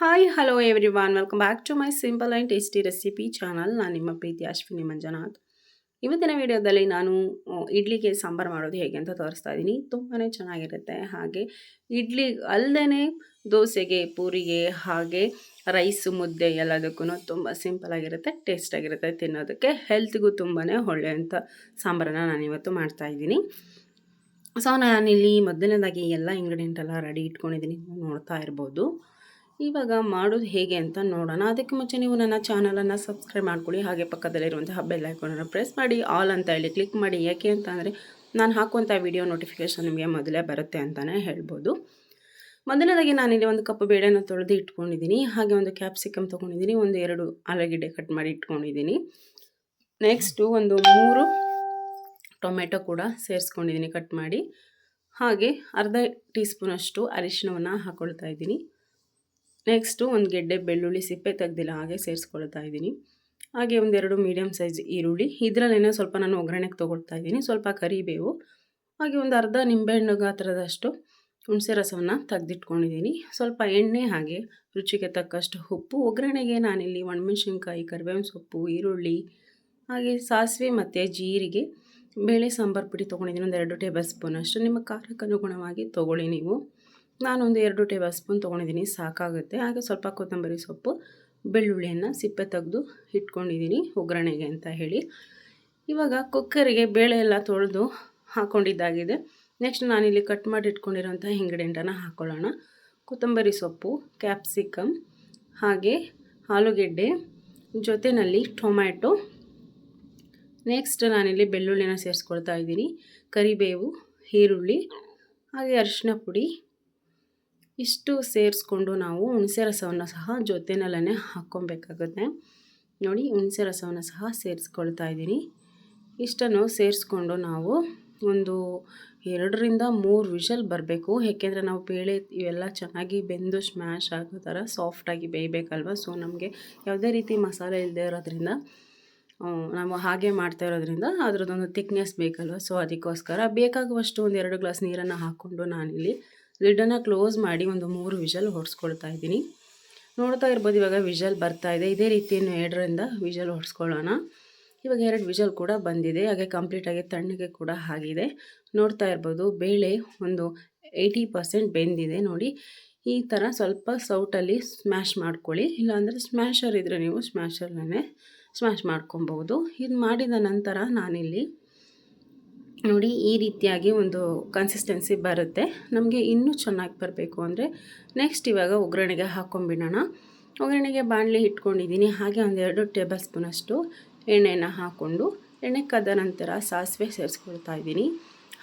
Hi hello everyone welcome back to my simple and tasty recipe channel. ನಾನು ನಿಮ್ಮ ಪ್ರೀತಿ ಅಶ್ವಿನಿ ಮಂಜುನಾಥ್. ಇವತ್ತಿನ ವಿಡಿಯೋದಲ್ಲಿ ನಾನು ಇಡ್ಲಿಗೆ ಸಾಂಬಾರು ಮಾಡೋದು ಹೇಗೆ ಅಂತ ತೋರಿಸ್ತಾ ಇದ್ದೀನಿ. ತುಂಬಾ ಚೆನ್ನಾಗಿರುತ್ತೆ. ಹಾಗೆ ಇಡ್ಲಿ ಅಲ್ಲದೇ ದೋಸೆಗೆ, ಪೂರಿಗೆ, ಹಾಗೆ ರೈಸು, ಮುದ್ದೆ ಎಲ್ಲದಕ್ಕೂ ತುಂಬ ಸಿಂಪಲ್ ಆಗಿರುತ್ತೆ, ಟೇಸ್ಟ್ ಆಗಿರುತ್ತೆ ತಿನ್ನೋದಕ್ಕೆ. ಹೆಲ್ತ್ಗೂ ತುಂಬಾ ಒಳ್ಳೆಯಂಥ ಸಾಂಬಾರನ್ನು ನಾನು ಇವತ್ತು ಮಾಡ್ತಾಯಿದ್ದೀನಿ. ಸೊ ನಾನಿಲ್ಲಿ ಮೊದಲನೇದಾಗಿ ಎಲ್ಲ ಇಂಗ್ರೀಡಿಯೆಂಟ್ ಎಲ್ಲ ರೆಡಿ ಇಟ್ಕೊಂಡಿದ್ದೀನಿ, ನೋಡ್ತಾ ಇರ್ಬೋದು. ಇವಾಗ ಮಾಡೋದು ಹೇಗೆ ಅಂತ ನೋಡೋಣ. ಅದಕ್ಕೆ ಮುಂಚೆ ನೀವು ನನ್ನ ಚಾನಲನ್ನು ಸಬ್ಸ್ಕ್ರೈಬ್ ಮಾಡ್ಕೊಳ್ಳಿ. ಹಾಗೆ ಪಕ್ಕದಲ್ಲಿರುವಂತಹ ಬೆಲ್ ಐಕಾನನ್ನು ಪ್ರೆಸ್ ಮಾಡಿ ಆಲ್ ಅಂತ ಹೇಳಿ ಕ್ಲಿಕ್ ಮಾಡಿ. ಯಾಕೆ ಅಂತಂದರೆ ನಾನು ಹಾಕುವಂಥ ವಿಡಿಯೋ ನೋಟಿಫಿಕೇಷನ್ ನಿಮಗೆ ಮೊದಲೇ ಬರುತ್ತೆ ಅಂತಲೇ ಹೇಳ್ಬೋದು. ಮೊದಲನೇದಾಗಿ ನಾನಿಲ್ಲಿ ಒಂದು ಕಪ್ ಬೇಳೆನ ತೊಳೆದು ಇಟ್ಕೊಂಡಿದ್ದೀನಿ. ಹಾಗೆ ಒಂದು ಕ್ಯಾಪ್ಸಿಕಮ್ ತೊಗೊಂಡಿದ್ದೀನಿ, ಒಂದು 2 ಆಲೂಗೆಡ್ಡೆ ಕಟ್ ಮಾಡಿ ಇಟ್ಕೊಂಡಿದ್ದೀನಿ. ನೆಕ್ಸ್ಟು ಒಂದು 3 ಟೊಮೆಟೊ ಕೂಡ ಸೇರಿಸ್ಕೊಂಡಿದ್ದೀನಿ ಕಟ್ ಮಾಡಿ. ಹಾಗೆ ಅರ್ಧ ಟೀ ಸ್ಪೂನಷ್ಟು ಅರಿಶಿಣವನ್ನು ಹಾಕ್ಕೊಳ್ತಾ ಇದ್ದೀನಿ. ನೆಕ್ಸ್ಟು ಒಂದು ಗೆಡ್ಡೆ ಬೆಳ್ಳುಳ್ಳಿ ಸಿಪ್ಪೆ ತೆಗೆದಿಲ್ಲ ಹಾಗೆ ಸೇರಿಸ್ಕೊಳ್ತಾ ಇದ್ದೀನಿ. ಹಾಗೆ ಒಂದು 2 ಮೀಡಿಯಮ್ ಸೈಜ್ ಈರುಳ್ಳಿ, ಇದರಲ್ಲೇನೋ ಸ್ವಲ್ಪ ನಾನು ಒಗ್ಗರಣೆಗೆ ತೊಗೊಳ್ತಾ ಇದ್ದೀನಿ. ಸ್ವಲ್ಪ ಕರಿಬೇವು, ಹಾಗೆ ಒಂದು ಅರ್ಧ ನಿಂಬೆಹಣ್ಣು ಗಾತ್ರದಷ್ಟು ಹುಣಸೆ ರಸವನ್ನು ತೆಗೆದಿಟ್ಕೊಂಡಿದ್ದೀನಿ. ಸ್ವಲ್ಪ ಎಣ್ಣೆ, ಹಾಗೆ ರುಚಿಗೆ ತಕ್ಕಷ್ಟು ಉಪ್ಪು. ಒಗ್ಗರಣೆಗೆ ನಾನಿಲ್ಲಿ ಒಣಮೆಣಸಿನ್ಕಾಯಿ, ಕರಿಬೇವಿನ ಸೊಪ್ಪು, ಈರುಳ್ಳಿ, ಹಾಗೆ ಸಾಸಿವೆ ಮತ್ತು ಜೀರಿಗೆ, ಬೇಳೆ ಸಾಂಬಾರು ಪುಡಿ ತೊಗೊಂಡಿದ್ದೀನಿ. ಒಂದು 2 ಟೇಬಲ್ ಸ್ಪೂನಷ್ಟು. ನಿಮ್ಮ ಖಾರಕ್ಕೆ ಅನುಗುಣವಾಗಿ ತೊಗೊಳ್ಳಿ ನೀವು. ನಾನೊಂದು 2 ಟೇಬಲ್ ಸ್ಪೂನ್ ತೊಗೊಂಡಿದ್ದೀನಿ, ಸಾಕಾಗುತ್ತೆ. ಹಾಗೆ ಸ್ವಲ್ಪ ಕೊತ್ತಂಬರಿ ಸೊಪ್ಪು, ಬೆಳ್ಳುಳ್ಳಿಯನ್ನು ಸಿಪ್ಪೆ ತೆಗೆದು ಇಟ್ಕೊಂಡಿದ್ದೀನಿ ಒಗ್ಗರಣೆಗೆ ಅಂತ ಹೇಳಿ. ಇವಾಗ ಕುಕ್ಕರಿಗೆ ಬೇಳೆ ಎಲ್ಲ ತೊಳೆದು ಹಾಕ್ಕೊಂಡಿದ್ದಾಗಿದೆ. ನೆಕ್ಸ್ಟ್ ನಾನಿಲ್ಲಿ ಕಟ್ ಮಾಡಿ ಇಟ್ಕೊಂಡಿರೋಂಥ ಇಂಗ್ರೀಡಿಯೆಂಟನ್ನು ಹಾಕ್ಕೊಳ್ಳೋಣ. ಕೊತ್ತಂಬರಿ ಸೊಪ್ಪು, ಕ್ಯಾಪ್ಸಿಕಮ್, ಹಾಗೆ ಆಲೂಗೆಡ್ಡೆ, ಜೊತೆಯಲ್ಲಿ ಟೊಮ್ಯಾಟೊ. ನೆಕ್ಸ್ಟ್ ನಾನಿಲ್ಲಿ ಬೆಳ್ಳುಳ್ಳಿನ ಸೇರಿಸ್ಕೊಳ್ತಾ ಇದ್ದೀನಿ, ಕರಿಬೇವು, ಈರುಳ್ಳಿ, ಹಾಗೆ ಅರಿಶಿನ ಪುಡಿ. ಇಷ್ಟು ಸೇರಿಸ್ಕೊಂಡು ನಾವು ಹುಣಸೆ ರಸವನ್ನು ಸಹ ಜೊತೆನಲ್ಲೇ ಹಾಕ್ಕೊಬೇಕಾಗುತ್ತೆ. ನೋಡಿ, ಹುಣಸೆ ರಸವನ್ನು ಸಹ ಸೇರಿಸ್ಕೊಳ್ತಾ ಇದ್ದೀನಿ. ಇಷ್ಟನ್ನು ಸೇರಿಸ್ಕೊಂಡು ನಾವು ಒಂದು 2ರಿಂದ 3 ವಿಷಲ್ ಬರಬೇಕು. ಏಕೆಂದರೆ ನಾವು ಬೇಳೆ ಇವೆಲ್ಲ ಚೆನ್ನಾಗಿ ಬೆಂದು ಸ್ಮ್ಯಾಶ್ ಆಗೋ ಥರ ಸಾಫ್ಟಾಗಿ ಬೇಯಬೇಕಲ್ವ. ಸೊ ನಮಗೆ ಯಾವುದೇ ರೀತಿ ಮಸಾಲೆ ಇಲ್ಲದೆ ಇರೋದ್ರಿಂದ, ನಾವು ಹಾಗೆ ಮಾಡ್ತಾ ಇರೋದ್ರಿಂದ ಅದರದ್ದೊಂದು ಥಿಕ್ನೆಸ್ ಬೇಕಲ್ವ. ಸೊ ಅದಕ್ಕೋಸ್ಕರ ಬೇಕಾಗುವಷ್ಟು ಒಂದು 2 ಗ್ಲಾಸ್ ನೀರನ್ನು ಹಾಕ್ಕೊಂಡು ನಾನಿಲ್ಲಿ ಲಿಡ್ಡನ್ನು ಕ್ಲೋಸ್ ಮಾಡಿ ಒಂದು 3 ವಿಷಲ್ ಹೊಡೆಸ್ಕೊಳ್ತಾ ಇದ್ದೀನಿ. ನೋಡ್ತಾ ಇರ್ಬೋದು, ಇವಾಗ ವಿಷಲ್ ಬರ್ತಾ ಇದೆ. ಇದೇ ರೀತಿ 2ರಿಂದ ವಿಷಲ್ ಹೊಡೆಸ್ಕೊಳ್ಳೋಣ. ಇವಾಗ 2 ವಿಷಲ್ ಕೂಡ ಬಂದಿದೆ. ಹಾಗೆ ಕಂಪ್ಲೀಟಾಗಿ ತಣ್ಣಗೆ ಕೂಡ ಆಗಿದೆ. ನೋಡ್ತಾ ಇರ್ಬೋದು, ಬೇಳೆ ಒಂದು 80% ಬೆಂದಿದೆ. ನೋಡಿ, ಈ ಥರ ಸ್ವಲ್ಪ ಸೌಟಲ್ಲಿ ಸ್ಮ್ಯಾಶ್ ಮಾಡ್ಕೊಳ್ಳಿ. ಇಲ್ಲಾಂದರೆ ಸ್ಮ್ಯಾಶರ್ ಇದ್ದರೆ ನೀವು ಸ್ಮ್ಯಾಶರ್ನೇ ಸ್ಮ್ಯಾಶ್ ಮಾಡ್ಕೊಬೋದು. ಇದು ಮಾಡಿದ ನಂತರ ನಾನಿಲ್ಲಿ ನೋಡಿ ಈ ರೀತಿಯಾಗಿ ಒಂದು ಕನ್ಸಿಸ್ಟೆನ್ಸಿ ಬರುತ್ತೆ. ನಮಗೆ ಇನ್ನೂ ಚೆನ್ನಾಗಿ ಬರಬೇಕು ಅಂದರೆ ನೆಕ್ಸ್ಟ್ ಇವಾಗ ಒಗ್ಗರಣೆಗೆ ಹಾಕ್ಕೊಂಬಿಡೋಣ. ಒಗ್ಗರಣೆಗೆ ಬಾಣಲೆ ಇಟ್ಕೊಂಡಿದ್ದೀನಿ. ಹಾಗೆ ಒಂದು 2 ಟೇಬಲ್ ಸ್ಪೂನಷ್ಟು ಎಣ್ಣೆನ ಹಾಕ್ಕೊಂಡು, ಎಣ್ಣೆ ಕಾದ ನಂತರ ಸಾಸಿವೆ ಸೇರಿಸ್ಕೊಳ್ತಾ ಇದ್ದೀನಿ.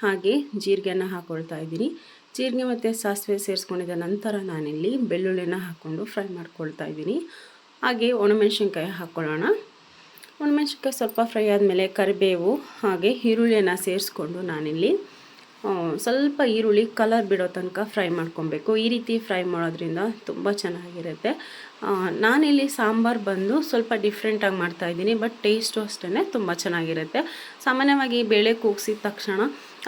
ಹಾಗೆ ಜೀರಿಗೆನ ಹಾಕ್ಕೊಳ್ತಾ ಇದ್ದೀನಿ. ಜೀರಿಗೆ ಮತ್ತು ಸಾಸಿವೆ ಸೇರಿಸ್ಕೊಂಡಿದ್ದ ನಂತರ ನಾನಿಲ್ಲಿ ಬೆಳ್ಳುಳ್ಳಿನ ಹಾಕ್ಕೊಂಡು ಫ್ರೈ ಮಾಡ್ಕೊಳ್ತಾ ಇದ್ದೀನಿ. ಹಾಗೆ ಒಣಮೆಣಸಿನ್ಕಾಯಿ ಹಾಕ್ಕೊಳ್ಳೋಣ. ಒಣಮೆಣಸಿನ್ಕಾಯಿ ಸ್ವಲ್ಪ ಫ್ರೈ ಆದಮೇಲೆ ಕರಿಬೇವು, ಹಾಗೆ ಈರುಳ್ಳಿಯನ್ನು ಸೇರಿಸ್ಕೊಂಡು ನಾನಿಲ್ಲಿ ಸ್ವಲ್ಪ ಈರುಳ್ಳಿ ಕಲರ್ ಬಿಡೋ ತನಕ ಫ್ರೈ ಮಾಡ್ಕೊಬೇಕು. ಈ ರೀತಿ ಫ್ರೈ ಮಾಡೋದ್ರಿಂದ ತುಂಬ ಚೆನ್ನಾಗಿರುತ್ತೆ. ನಾನಿಲ್ಲಿ ಸಾಂಬಾರು ಬಂದು ಸ್ವಲ್ಪ ಡಿಫ್ರೆಂಟಾಗಿ ಮಾಡ್ತಾಯಿದ್ದೀನಿ, ಬಟ್ ಟೇಸ್ಟು ಅಷ್ಟೇ ತುಂಬ ಚೆನ್ನಾಗಿರುತ್ತೆ. ಸಾಮಾನ್ಯವಾಗಿ ಬೇಳೆ ಕೂಗಿಸಿದ ತಕ್ಷಣ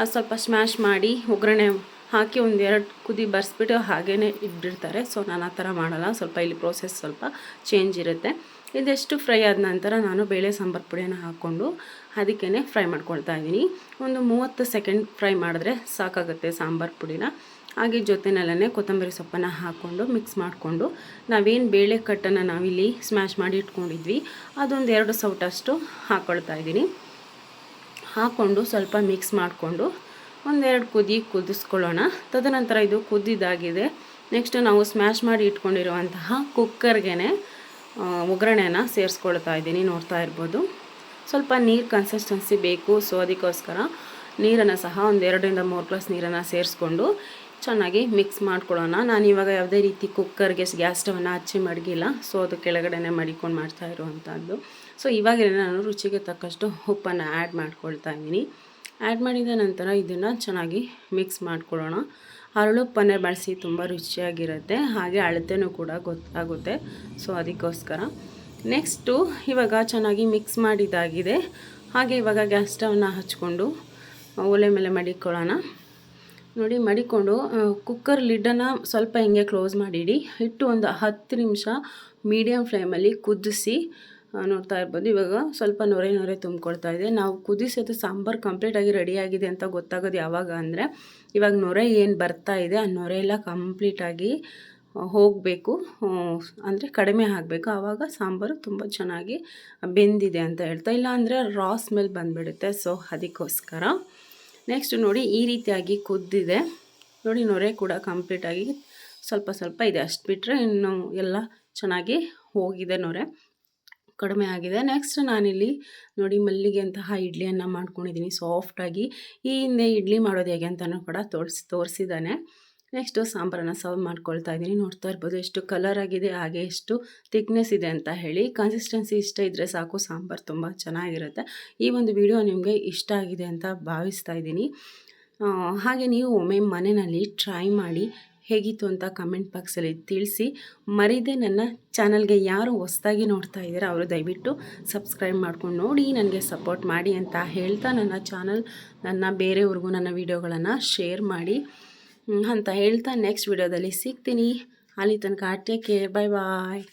ಅದು ಸ್ವಲ್ಪ ಸ್ಮ್ಯಾಶ್ ಮಾಡಿ ಒಗ್ಗರಣೆ ಹಾಕಿ ಒಂದು 2 ಕುದಿ ಬರ್ಸ್ಬಿಟ್ಟು ಹಾಗೇ ಇಟ್ಬಿಡ್ತಾರೆ. ಸೊ ನಾನು ಆ ಥರ ಮಾಡಲ್ಲ. ಸ್ವಲ್ಪ ಇಲ್ಲಿ ಪ್ರೋಸೆಸ್ ಸ್ವಲ್ಪ ಚೇಂಜ್ ಇರುತ್ತೆ. ಇದೆಷ್ಟು ಫ್ರೈ ಆದ ನಂತರ ನಾನು ಬೇಳೆ ಸಾಂಬಾರು ಪುಡಿಯನ್ನು ಹಾಕ್ಕೊಂಡು ಅದಕ್ಕೇ ಫ್ರೈ ಮಾಡ್ಕೊಳ್ತಾ ಇದ್ದೀನಿ. ಒಂದು 30 ಸೆಕೆಂಡ್ ಫ್ರೈ ಮಾಡಿದ್ರೆ ಸಾಕಾಗುತ್ತೆ ಸಾಂಬಾರು ಪುಡಿನ. ಹಾಗೆ ಜೊತೆನಲ್ಲೇ ಕೊತ್ತಂಬರಿ ಸೊಪ್ಪನ್ನು ಹಾಕ್ಕೊಂಡು ಮಿಕ್ಸ್ ಮಾಡಿಕೊಂಡು ನಾವೇನು ಬೇಳೆ ಕಟ್ಟನ್ನು ನಾವಿಲ್ಲಿ ಸ್ಮ್ಯಾಶ್ ಮಾಡಿ ಇಟ್ಕೊಂಡಿದ್ವಿ ಅದೊಂದು 2 ಸೌಟಷ್ಟು ಹಾಕ್ಕೊಳ್ತಾ ಇದ್ದೀನಿ. ಹಾಕ್ಕೊಂಡು ಸ್ವಲ್ಪ ಮಿಕ್ಸ್ ಮಾಡಿಕೊಂಡು ಒಂದು 2 ಕುದಿಸ್ಕೊಳ್ಳೋಣ. ತದನಂತರ ಇದು ಕುದ್ದಿದ್ದಾಗಿದೆ. ನೆಕ್ಸ್ಟ್ ನಾವು ಸ್ಮ್ಯಾಶ್ ಮಾಡಿ ಇಟ್ಕೊಂಡಿರುವಂತಹ ಕುಕ್ಕರ್ಗೆ ಒಗ್ಗರಣೆನ ಸೇರಿಸ್ಕೊಳ್ತಾ ಇದ್ದೀನಿ. ನೋಡ್ತಾ ಇರ್ಬೋದು, ಸ್ವಲ್ಪ ನೀರು ಕನ್ಸಿಸ್ಟೆನ್ಸಿ ಬೇಕು. ಸೊ ಅದಕ್ಕೋಸ್ಕರ ನೀರನ್ನು ಸಹ ಒಂದು 2ರಿಂದ 3 ಗ್ಲಾಸ್ ನೀರನ್ನು ಸೇರಿಸ್ಕೊಂಡು ಚೆನ್ನಾಗಿ ಮಿಕ್ಸ್ ಮಾಡ್ಕೊಳ್ಳೋಣ. ನಾನಿವಾಗ ಯಾವುದೇ ರೀತಿ ಕುಕ್ಕರ್ಗೆ ಗ್ಯಾಸ್ ಸ್ಟವನ್ನು ಹಚ್ಚಿ ಮಡಗಿಲ್ಲ. ಸೊ ಅದು ಕೆಳಗಡೆ ಮಡಿಕೊಂಡು ಮಾಡ್ತಾ ಇರುವಂಥದ್ದು. ಸೊ ಇವಾಗ ನಾನು ರುಚಿಗೆ ತಕ್ಕಷ್ಟು ಉಪ್ಪನ್ನು ಆ್ಯಡ್ ಮಾಡ್ಕೊಳ್ತಾ ಇದ್ದೀನಿ. ಆ್ಯಡ್ ಮಾಡಿದ ನಂತರ ಇದನ್ನು ಚೆನ್ನಾಗಿ ಮಿಕ್ಸ್ ಮಾಡ್ಕೊಳ್ಳೋಣ. ಹರಳುಪ್ಪನ್ನೇ ಬಳಸಿ ತುಂಬ ರುಚಿಯಾಗಿರುತ್ತೆ. ಹಾಗೆ ಅಳತೆನೂ ಕೂಡ ಗೊತ್ತಾಗುತ್ತೆ. ಸೊ ಅದಕ್ಕೋಸ್ಕರ ನೆಕ್ಸ್ಟು ಇವಾಗ ಚೆನ್ನಾಗಿ ಮಿಕ್ಸ್ ಮಾಡಿದ್ದಾಗಿದೆ. ಹಾಗೆ ಇವಾಗ ಗ್ಯಾಸ್ ಸ್ಟವನ್ನು ಹಚ್ಕೊಂಡು ಒಲೆ ಮೇಲೆ ಮಡಿಕೊಳ್ಳೋಣ. ನೋಡಿ ಮಡಿಕೊಂಡು ಕುಕ್ಕರ್ ಲಿಡ್ಡನ್ನು ಸ್ವಲ್ಪ ಹಿಂಗೆ ಕ್ಲೋಸ್ ಮಾಡಿಡಿ. ಇಟ್ಟು ಒಂದು 10 ನಿಮಿಷ ಮೀಡಿಯಮ್ ಫ್ಲೇಮಲ್ಲಿ ಕುದಿಸಿ ನೋಡ್ತಾ ಇರ್ಬೋದು. ಇವಾಗ ಸ್ವಲ್ಪ ನೊರೆ ನೊರೆ ತುಂಬಿಕೊಳ್ತಾ ಇದೆ. ನಾವು ಕುದಿಸೋದು ಸಾಂಬಾರು ಕಂಪ್ಲೀಟಾಗಿ ರೆಡಿಯಾಗಿದೆ ಅಂತ ಗೊತ್ತಾಗೋದು ಯಾವಾಗ ಅಂದರೆ, ಇವಾಗ ನೊರೆ ಏನು ಬರ್ತಾ ಇದೆ ಆ ನೊರೆ ಎಲ್ಲ ಕಂಪ್ಲೀಟಾಗಿ ಹೋಗಬೇಕು, ಅಂದರೆ ಕಡಿಮೆ ಆಗಬೇಕು. ಆವಾಗ ಸಾಂಬಾರು ತುಂಬ ಚೆನ್ನಾಗಿ ಬೆಂದಿದೆ ಅಂತ ಹೇಳ್ತಾ, ಇಲ್ಲ ಅಂದರೆ ರಾ ಸ್ಮೆಲ್ ಬಂದುಬಿಡುತ್ತೆ. ಸೊ ಅದಕ್ಕೋಸ್ಕರ ನೆಕ್ಸ್ಟ್ ನೋಡಿ ಈ ರೀತಿಯಾಗಿ ಕುದ್ದಿದೆ ನೋಡಿ. ನೊರೆ ಕೂಡ ಕಂಪ್ಲೀಟಾಗಿ ಸ್ವಲ್ಪ ಸ್ವಲ್ಪ ಇದೆ, ಅಷ್ಟು ಬಿಟ್ಟರೆ ಇನ್ನು ಎಲ್ಲ ಚೆನ್ನಾಗಿ ಹೋಗಿದೆ, ನೊರೆ ಕಡಿಮೆ ಆಗಿದೆ. ನೆಕ್ಸ್ಟ್ ನಾನಿಲ್ಲಿ ನೋಡಿ ಮಲ್ಲಿಗೆ ಅಂತಹ ಇಡ್ಲಿಯನ್ನು ಮಾಡ್ಕೊಂಡಿದ್ದೀನಿ ಸಾಫ್ಟಾಗಿ. ಈ ಹಿಂದೆ ಇಡ್ಲಿ ಮಾಡೋದು ಹೇಗೆ ಅಂತಲೂ ಕೂಡ ತೋರಿಸಿದ್ದಾನೆ. ನೆಕ್ಸ್ಟು ಸಾಂಬಾರನ್ನು ಸರ್ವ್ ಮಾಡ್ಕೊಳ್ತಾ ಇದ್ದೀನಿ. ನೋಡ್ತಾ ಇರ್ಬೋದು ಎಷ್ಟು ಕಲರ್ ಆಗಿದೆ, ಹಾಗೆ ಎಷ್ಟು ಥಿಕ್ನೆಸ್ ಇದೆ ಅಂತ ಹೇಳಿ. ಕನ್ಸಿಸ್ಟೆನ್ಸಿ ಇಷ್ಟ ಇದ್ದರೆ ಸಾಕು, ಸಾಂಬಾರು ತುಂಬ ಚೆನ್ನಾಗಿರುತ್ತೆ. ಈ ಒಂದು ವಿಡಿಯೋ ನಿಮಗೆ ಇಷ್ಟ ಆಗಿದೆ ಅಂತ ಭಾವಿಸ್ತಾ ಇದ್ದೀನಿ. ಹಾಗೆ ನೀವು ಒಮ್ಮೆ ಮನೆಯಲ್ಲಿ ಟ್ರೈ ಮಾಡಿ ಹೇಗಿತ್ತು ಅಂತ ಕಮೆಂಟ್ ಬಾಕ್ಸಲ್ಲಿ ತಿಳಿಸಿ. ಮರೀದೆ ನನ್ನ ಚಾನಲ್ಗೆ ಯಾರು ಹೊಸದಾಗಿ ನೋಡ್ತಾ ಇದ್ದೀರಾ ಅವರು ದಯವಿಟ್ಟು ಸಬ್ಸ್ಕ್ರೈಬ್ ಮಾಡ್ಕೊಂಡು ನೋಡಿ, ನನಗೆ ಸಪೋರ್ಟ್ ಮಾಡಿ ಅಂತ ಹೇಳ್ತಾ, ನನ್ನ ಬೇರೆಯವ್ರಿಗೂ ನನ್ನ ವೀಡಿಯೋಗಳನ್ನು ಶೇರ್ ಮಾಡಿ ಅಂತ ಹೇಳ್ತಾ ನೆಕ್ಸ್ಟ್ ವಿಡಿಯೋದಲ್ಲಿ ಸಿಗ್ತೀನಿ. ಅಲ್ಲಿ ತನಕ ಟೇಕ್ ಕೇರ್, ಬಾಯ್ ಬಾಯ್.